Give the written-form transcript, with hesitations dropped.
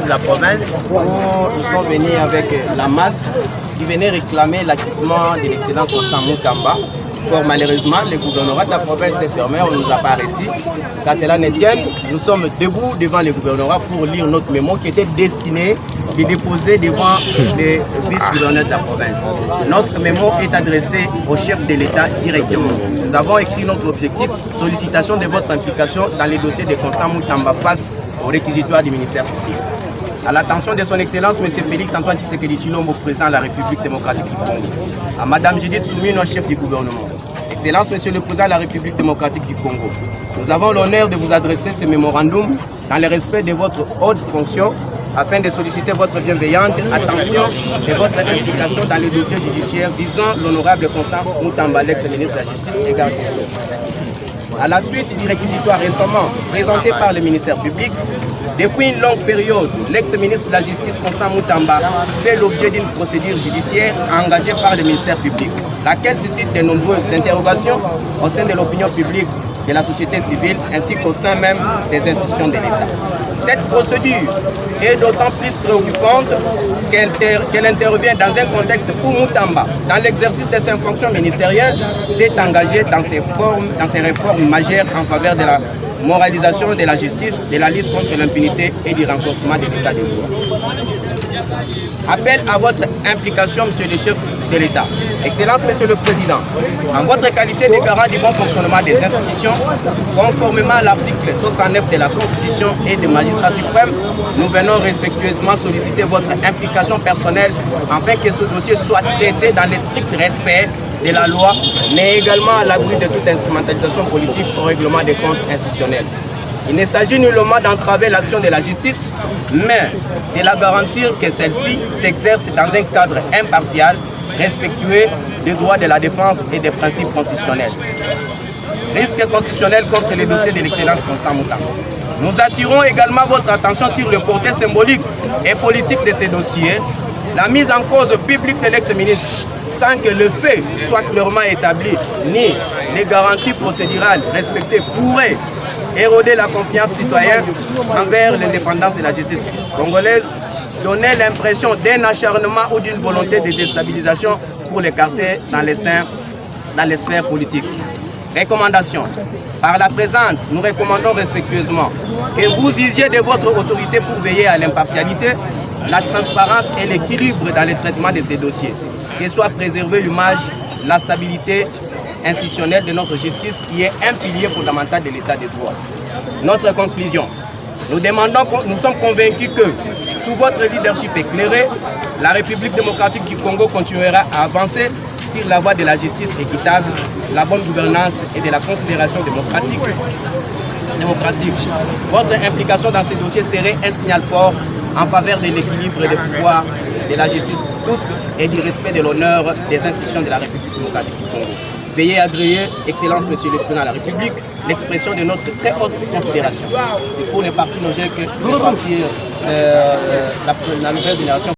de la province, nous sommes venus avec la masse qui venait réclamer l'acquittement de l'excellence Constant Moutamba. Fort malheureusement, le gouvernorat de la province est fermé, on ne nous a pas réussi. Qu'à cela ne tienne, nous sommes debout devant le gouvernorat pour lire notre mémo qui était destiné de déposer devant les vice-gouverneurs de la province. Notre mémo est adressé au chef de l'État directement. Nous avons écrit notre objectif, sollicitation de votre implication dans les dossiers de Constant Moutamba face au réquisitoire du ministère public. À l'attention de son Excellence, M. Félix Antoine Tshisekedi Tshilombo, président de la République démocratique du Congo. À Mme Judith Soumino, chef du gouvernement. Excellence, Monsieur le Président de la République démocratique du Congo. Nous avons l'honneur de vous adresser ce mémorandum dans le respect de votre haute fonction afin de solliciter votre bienveillante attention et votre implication dans les dossiers judiciaires visant l'honorable Constant Moutamba, l'ex-ministre de la Justice et garde des Sceaux. À la suite du réquisitoire récemment présenté par le ministère public, depuis une longue période, l'ex-ministre de la Justice Constant Moutamba fait l'objet d'une procédure judiciaire engagée par le ministère public, laquelle suscite de nombreuses interrogations au sein de l'opinion publique, de la société civile ainsi qu'au sein même des institutions de l'État. Cette procédure est d'autant plus préoccupante qu'elle intervient dans un contexte où Moutamba, dans l'exercice de ses fonctions ministérielles, s'est engagé dans ses réformes majeures en faveur de la moralisation de la justice, de la lutte contre l'impunité et du renforcement de l'état de droit. Appel à votre implication, Monsieur le chef de l'État. Excellence, Monsieur le Président, en votre qualité de garant du bon fonctionnement des institutions, conformément à l'article 69 de la Constitution et des magistrats suprêmes, nous venons respectueusement solliciter votre implication personnelle afin que ce dossier soit traité dans le strict respect de la loi, mais également à l'abri de toute instrumentalisation politique au règlement des comptes institutionnels. Il ne s'agit nullement d'entraver l'action de la justice, mais de la garantir que celle-ci s'exerce dans un cadre impartial, respectueux des droits de la défense et des principes constitutionnels. Risque constitutionnel contre les dossiers de l'excellence Constant Moutamba. Nous attirons également votre attention sur le portée symbolique et politique de ces dossiers, la mise en cause publique de l'ex-ministre sans que le fait soit clairement établi, ni les garanties procédurales respectées pourraient éroder la confiance citoyenne envers l'indépendance de la justice congolaise, donner l'impression d'un acharnement ou d'une volonté de déstabilisation pour l'écarter dans les sphères politiques. Recommandation. Par la présente, nous recommandons respectueusement que vous usiez de votre autorité pour veiller à l'impartialité, la transparence et l'équilibre dans le traitement de ces dossiers. Que soit préservée l'image, la stabilité institutionnelle de notre justice qui est un pilier fondamental de l'état de droit. Notre conclusion. Nous sommes convaincus que, sous votre leadership éclairé, la République démocratique du Congo continuera à avancer sur la voie de la justice équitable, la bonne gouvernance et de la considération démocratique. Votre implication dans ces dossiers serait un signal fort en faveur de l'équilibre des pouvoirs de la justice pour tous et du respect de l'honneur des institutions de la République démocratique du Congo. Veuillez agréer, Excellence Monsieur le Président de la République, l'expression de notre très haute considération. C'est pour les partis logés que la nouvelle génération